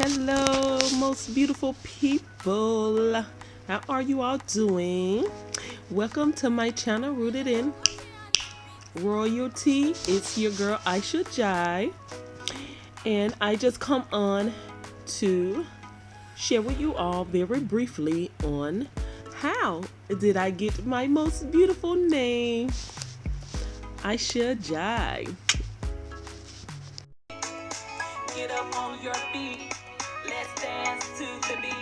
Hello, most beautiful people. How are you all doing? Welcome to my channel, Rooted in Royalty. It's your girl, Aa-Isha Njie. And I just come on to share with you all very briefly on how did I get my most beautiful name, Aa-Isha Njie. Get up on your feet. Let's dance to the beat.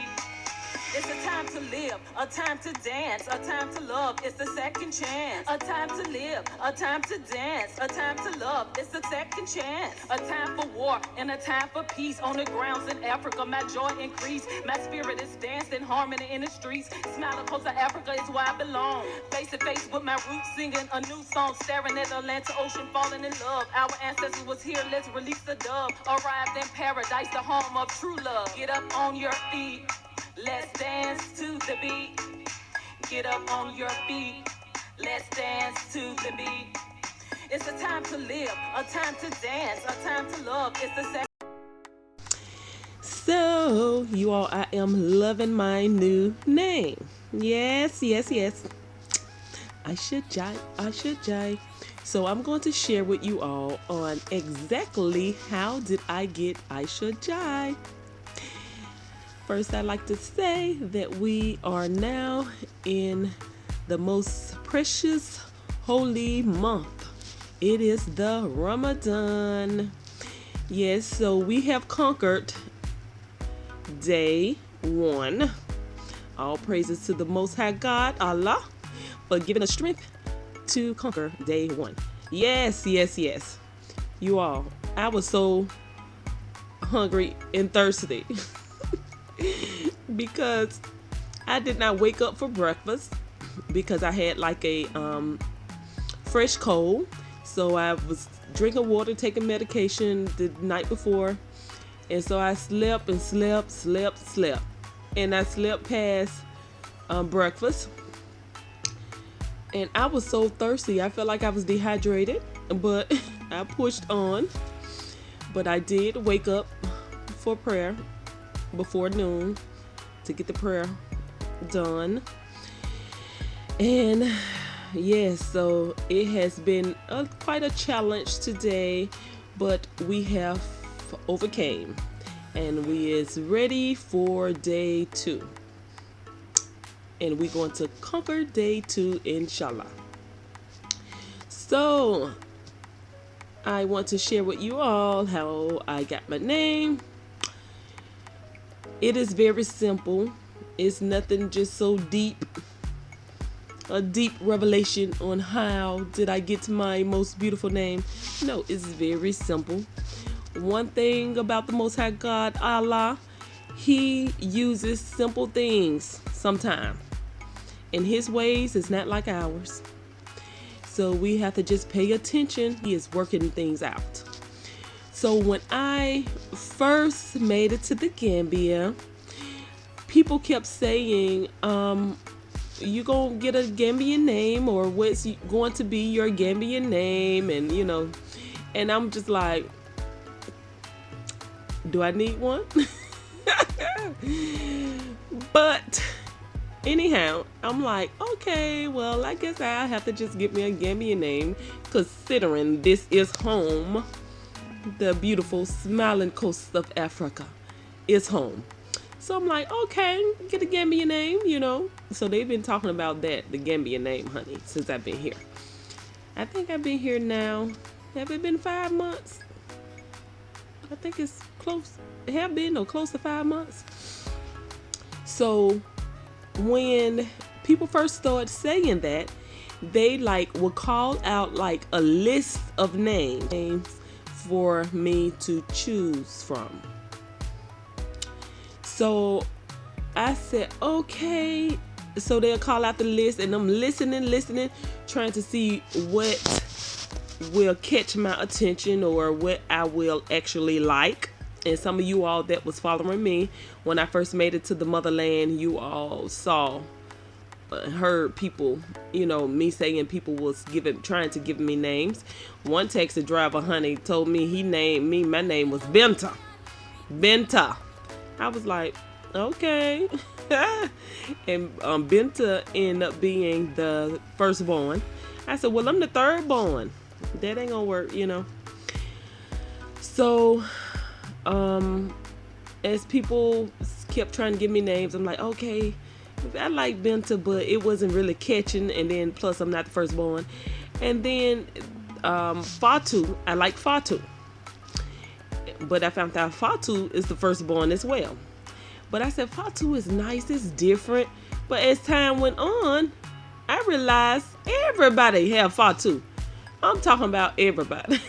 It's a time to live, a time to dance, a time to love. It's the second chance. A time to live, a time to dance, a time to love. It's the second chance. A time for war and a time for peace. On the grounds in Africa, my joy increase. My spirit is dancing harmony in the streets. Smiling close to Africa is where I belong. Face to face with my roots, singing a new song, staring at the Atlantic Ocean, falling in love. Our ancestors was here, let's release the dove. Arrived in paradise, the home of true love. Get up on your feet. Let's dance to the beat. Get up on your feet. Let's dance to the beat. It's a time to live, a time to dance, a time to love. It's the second. So, you all, I am loving my new name. Yes. Aa-Isha Njie. So I'm going to share with you all on exactly how did I get Aa-Isha Njie. First, I'd like to say that we are now in the most precious holy month. It is the Ramadan. Yes, so we have conquered day 1. All praises to the Most High God, Allah, for giving us strength to conquer day 1. Yes. You all, I was so hungry and thirsty. Because I did not wake up for breakfast because I had like a fresh cold. So I was drinking water, taking medication the night before. And so I slept. And I slept past breakfast. And I was so thirsty. I felt like I was dehydrated. But I pushed on. But I did wake up for prayer before noon to get the prayer done. And yes, so it has been quite a challenge today, but we have overcame and we is ready for day 2, and we're going to conquer day 2, inshallah. So I want to share with you all how I got my name. It is very simple. It's nothing just so deep. A deep revelation on how did I get my most beautiful name. No, it's very simple. One thing about the Most High God, Allah, He uses simple things sometimes. And His ways is not like ours. So we have to just pay attention. He is working things out. So when I first made it to the Gambia, people kept saying, you gonna get a Gambian name, or what's going to be your Gambian name? And and I'm just like, do I need one? But anyhow, I'm like, okay, well, I guess I have to just get me a Gambian name, considering this is home. The beautiful smiling coast of Africa is home. So I'm like, okay, get a Gambian name, So they've been talking about that, the Gambian name, honey, since I've been here. I think I've been here now. Have it been 5 months? I think it's close. It have been close to 5 months. So when people first started saying that, they would call out a list of names for me to choose from. So I said, okay. So they'll call out the list, and I'm listening, trying to see what will catch my attention or what I will actually like. And some of you all that was following me when I first made it to the motherland, you all saw, heard people, me saying people was trying to give me names. One taxi driver, honey, told me he named me, my name was Benta. I was like, okay. And Benta ended up being the firstborn. I said, well, I'm the third born. That ain't gonna work, you know. So, as people kept trying to give me names, I'm like, okay, I like Benta, but it wasn't really catching. And then plus, I'm not the firstborn. And then Fatu, I like Fatu, but I found out Fatu is the firstborn as well. But I said Fatu is nice, it's different. But as time went on, I realized everybody have Fatu. I'm talking about everybody.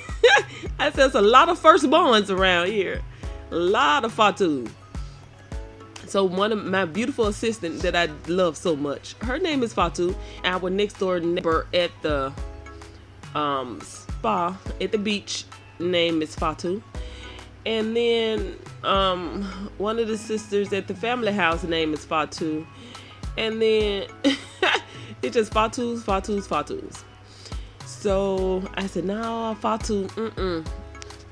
I said there's a lot of firstborns around here, a lot of Fatu. So one of my beautiful assistant that I love so much, her name is Fatu. Our next door neighbor at the spa at the beach name is Fatu. And then one of the sisters at the family house name is Fatu. And then it's just Fatus. So I said, no, Fatu,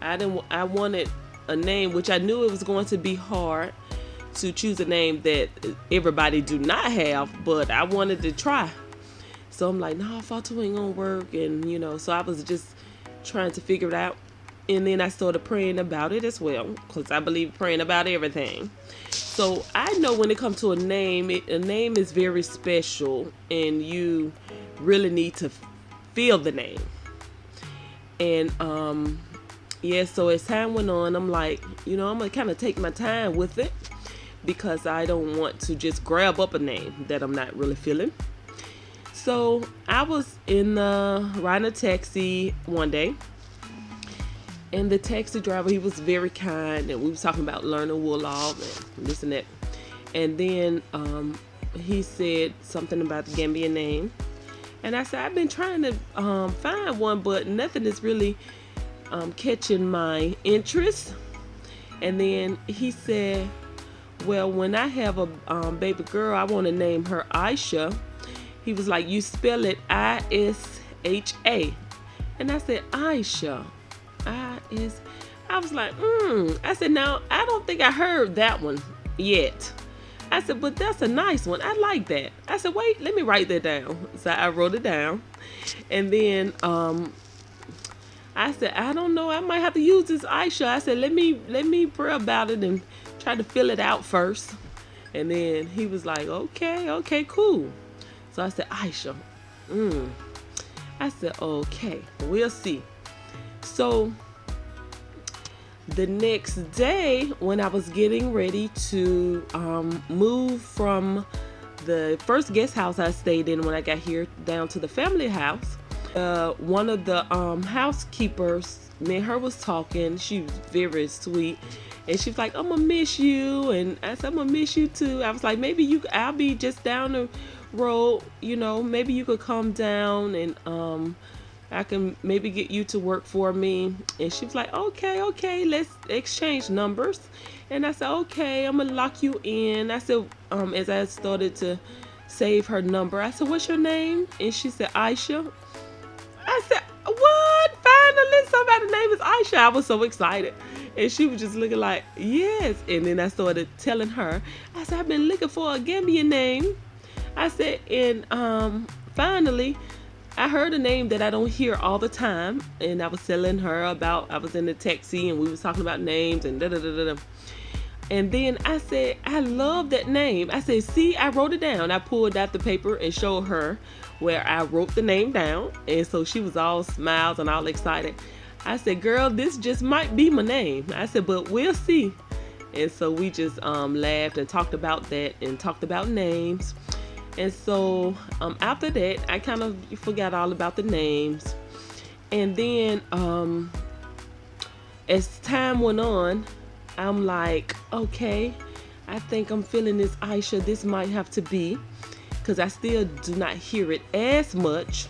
I wanted a name which I knew it was going to be hard to choose a name that everybody do not have, but I wanted to try. So I'm like, no, Fatu ain't gonna work. And you know, so I was just trying to figure it out. And then I started praying about it as well, because I believe praying about everything. So I know when it comes to a name is very special, and you really need to feel the name. And so as time went on, I'm like, you know, I'm gonna kind of take my time with it, because I don't want to just grab up a name that I'm not really feeling. So I was riding a taxi one day, and the taxi driver, he was very kind, and we was talking about learning Wolof and this and that. And then he said something about the Gambian name, and I said, I've been trying to find one, but nothing is really catching my interest. And then he said, well, when I have a baby girl, I want to name her Aa-Isha. He was like, you spell it I-S-H-A. And I said, Aa-Isha. I was like, I said, now, I don't think I heard that one yet. I said, but that's a nice one. I like that. I said, wait, let me write that down. So I wrote it down. And then I said, I don't know, I might have to use this Aa-Isha. I said, let me pray about it and try to fill it out first. And then he was like, okay, cool. So I said, Aa-Isha. I said, okay, we'll see. So the next day, when I was getting ready to move from the first guest house I stayed in when I got here down to the family house, one of the housekeepers, me and her was talking. She was very sweet, and she was like, I'm gonna miss you. And I said, I'm gonna miss you too. I was like, maybe I'll be just down the road, you know, maybe you could come down and I can maybe get you to work for me. And she was like, okay, let's exchange numbers. And I said, okay, I'm gonna lock you in. I said, as I started to save her number, I said, what's your name? And she said, Aa-Isha. I said, what? Finally, somebody's name is Aa-Isha. I was so excited. And she was just looking like, yes. And then I started telling her, I said, I've been looking for a Gambian name. I said, and finally, I heard a name that I don't hear all the time. And I was telling her about, I was in the taxi and we was talking about names and da-da-da-da-da. And then I said, I love that name. I said, see, I wrote it down. I pulled out the paper and showed her where I wrote the name down. And so she was all smiles and all excited. I said, girl, this just might be my name. I said, but we'll see. And so we just laughed and talked about that and talked about names. And so after that, I kind of forgot all about the names. And then as time went on, I'm like, okay, I think I'm feeling this Aa-Isha. This might have to be, because I still do not hear it as much.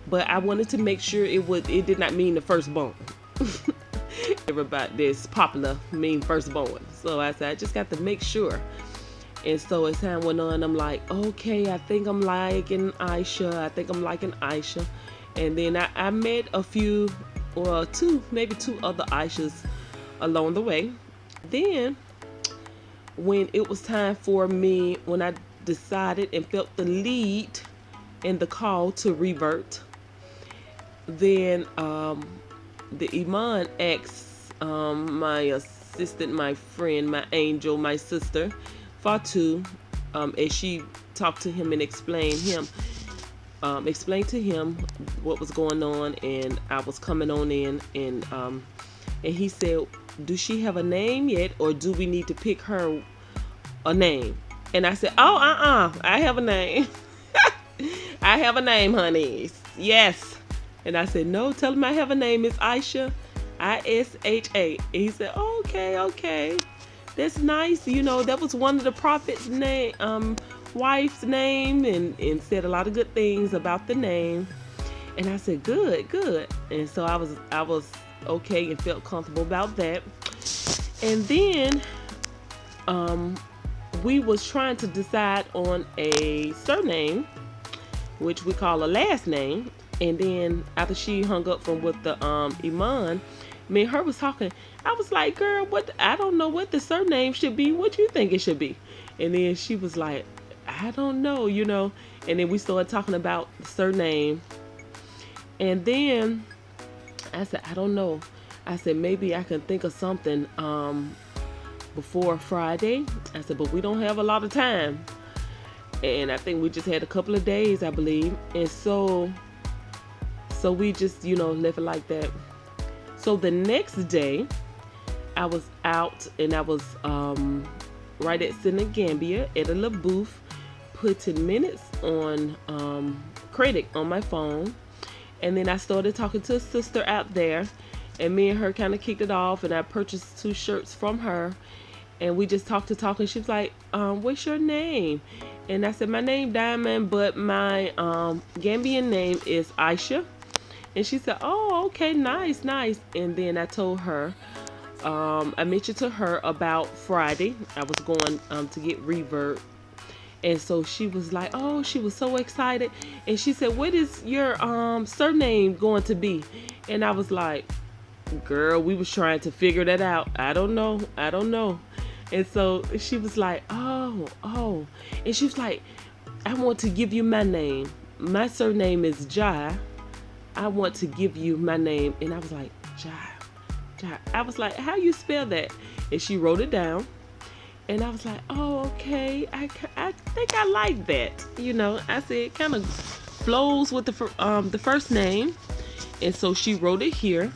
But I wanted to make sure it did not mean the firstborn. Everybody that's popular mean firstborn. So I said, I just got to make sure. And so as time went on, I'm like, okay, I think I'm liking Aa-Isha. I think I'm liking Aa-Isha. And then I met a few, or maybe two other Aa-Ishas along the way. Then when it was time for me, when I decided and felt the lead and the call to revert, then the Iman asked my assistant, my friend, my angel, my sister, Fatu, as she talked to him and explained to him what was going on, and I was coming on in, and he said, "Do she have a name yet, or do we need to pick her a name?" And I said, "Oh, I have a name. I have a name, honey. Yes." And I said, "No, tell him I have a name. It's Aisha, Isha." And he said, "Oh, okay. That's nice. You know, that was one of the prophet's wife's name," and said a lot of good things about the name. And I said, good. And so I was okay and felt comfortable about that. And then we was trying to decide on a surname, which we call a last name. And then after she hung up from with the Iman, me and her was talking. I was like, "Girl, I don't know what the surname should be. What you think it should be?" And then she was like, "I don't know, you know." And then we started talking about the surname. And then I said, "I don't know." I said, "Maybe I can think of something before Friday." I said, "But we don't have a lot of time." And I think we just had a couple of days, I believe. And so we just, left it like that. So the next day, I was out and I was right at Senegambia at a little booth, putting minutes on credit on my phone. And then I started talking to a sister out there, and me and her kind of kicked it off, and I purchased 2 shirts from her, and we just talked. She was like, "What's your name?" And I said, "My name Diamond, but my Gambian name is Aisha." And she said, "Oh, okay, nice. And then I told her, I mentioned to her about Friday. I was going to get revert. And so she was like, oh, she was so excited. And she said, "What is your surname going to be?" And I was like, "Girl, we was trying to figure that out. I don't know. And so she was like, oh. And she was like, "I want to give you my name. My surname is Njie. I want to give you my name." And I was like, Njie. I was like, "How you spell that?" And she wrote it down. And I was like, "Oh, okay. I think I like that." I said it kind of flows with the first name. And so she wrote it here.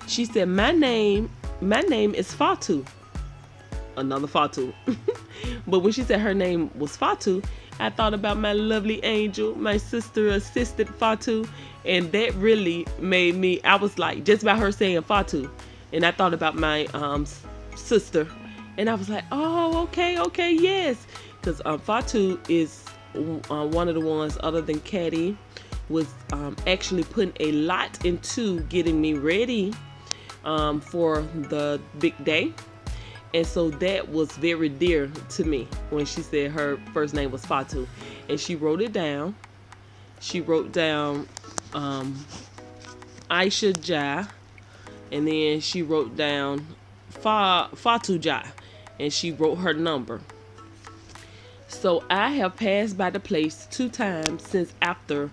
She said, my name is Fatu. Another Fatu. But when she said her name was Fatu, I thought about my lovely angel, my sister assistant Fatu, and that really made me, I was like, just by her saying Fatu, and I thought about my sister, and I was like, oh, okay, yes, because Fatu is one of the ones, other than Caddy, was actually putting a lot into getting me ready for the big day. And so that was very dear to me when she said her first name was Fatu. And she wrote it down. She wrote down Aisha Njie. And then she wrote down Fatu Njie. And she wrote her number. So I have passed by the place 2 times since after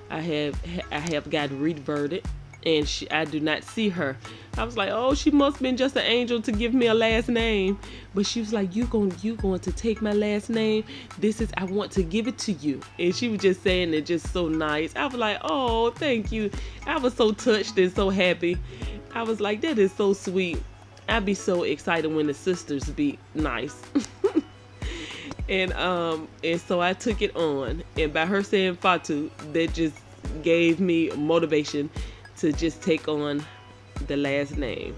I have got reverted. And I do not see her. I was like, oh, she must have been just an angel to give me a last name. But she was like, you going to take my last name? I want to give it to you. And she was just saying it just so nice. I was like, oh, thank you. I was so touched and so happy. I was like, that is so sweet. I'd be so excited when the sisters be nice. And so I took it on. And by her saying Fatu, that just gave me motivation to just take on the last name.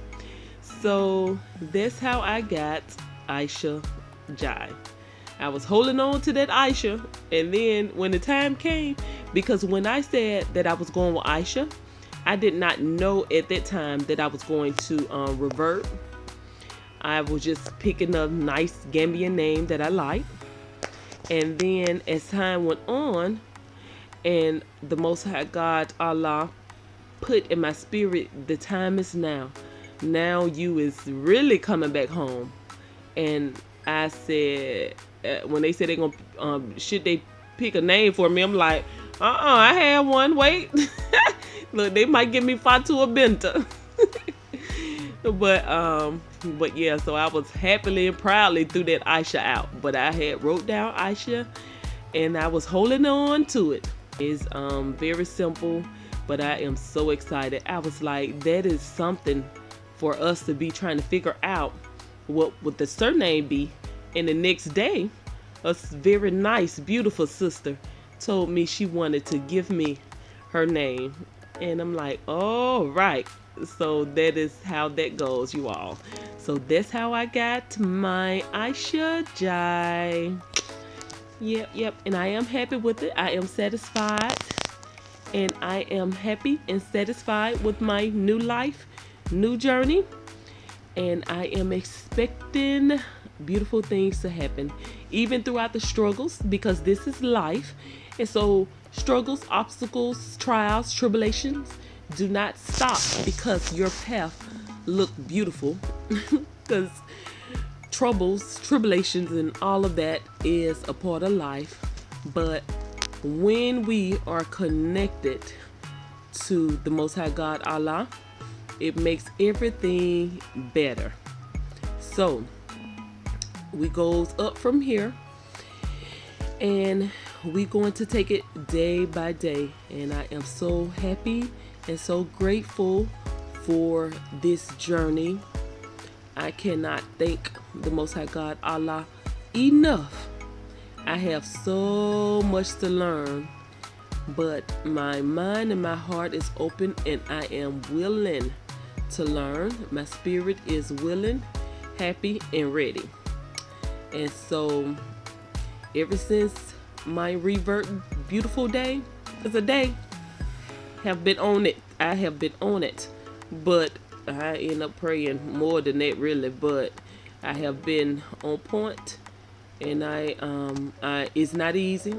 So that's how I got Aisha Njie. I was holding on to that Aisha, and then when the time came, because when I said that I was going with Aisha, I did not know at that time that I was going to revert. I was just picking a nice Gambian name that I liked. And then as time went on, and the Most High God, Allah, put in my spirit, the time is now. Now you is really coming back home. And I said, when they said they gonna, should they pick a name for me? I'm like, I had one. Wait, look, they might give me Fatu or Benta. But yeah, so I was happily and proudly threw that Aa-Isha out. But I had wrote down Aa-Isha, and I was holding on to it. It's very simple, but I am so excited. I was like, that is something for us to be trying to figure out what would the surname be. And the next day, a very nice, beautiful sister told me she wanted to give me her name. And I'm like, all right. So that is how that goes, you all. So that's how I got my Aa-Isha Jai. Yep. And I am happy with it. I am satisfied. And I am happy and satisfied with my new life, new journey. And I am expecting beautiful things to happen, even throughout the struggles, because this is life. And so struggles, obstacles, trials, tribulations do not stop because your path look beautiful. Because troubles, tribulations, and all of that is a part of life. But when we are connected to the Most High God, Allah, it makes everything better. So we goes up from here, and we going to take it day by day. And I am so happy and so grateful for this journey. I cannot thank the Most High God, Allah, enough. I have so much to learn, but my mind and my heart is open, and I am willing to learn. My spirit is willing, happy, and ready. And so ever since my revert beautiful day, because a day have been on it. I have been on it, but I end up praying more than that, really. But I have been on point, and it's not easy.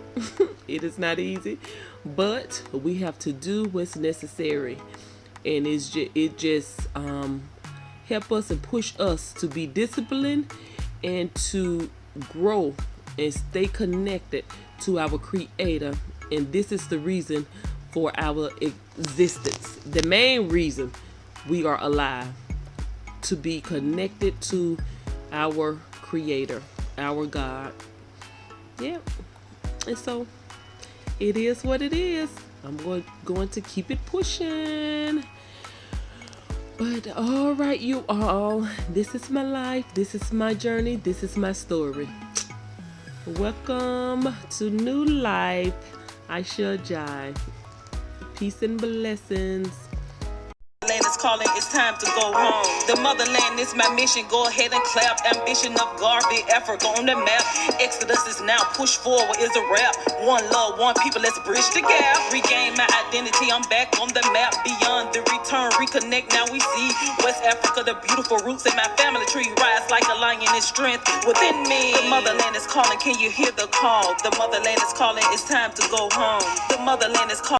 It is not easy, but we have to do what's necessary, and it just help us and push us to be disciplined and to grow and stay connected to our Creator. And this is the reason for our existence. The main reason we are alive, to be connected to our Creator, our God. Yeah. And so it is what it is. I'm going to keep it pushing. But all right, you all, this is my life, this is my journey, this is my story. Welcome to new life, Aa-Isha Jai. Peace and blessings. Land is calling, it's time to go home. The motherland is my mission. Go ahead and clap. Ambition of Garvey, Africa on the map. Exodus is now, push forward is a rap. One love, one people, let's bridge the gap. Regain my identity, I'm back on the map. Beyond the return, reconnect, now we see West Africa, the beautiful roots in my family tree. Rise like a lion in strength within me. The motherland is calling, can you hear the call? The motherland is calling, it's time to go home. The motherland is calling.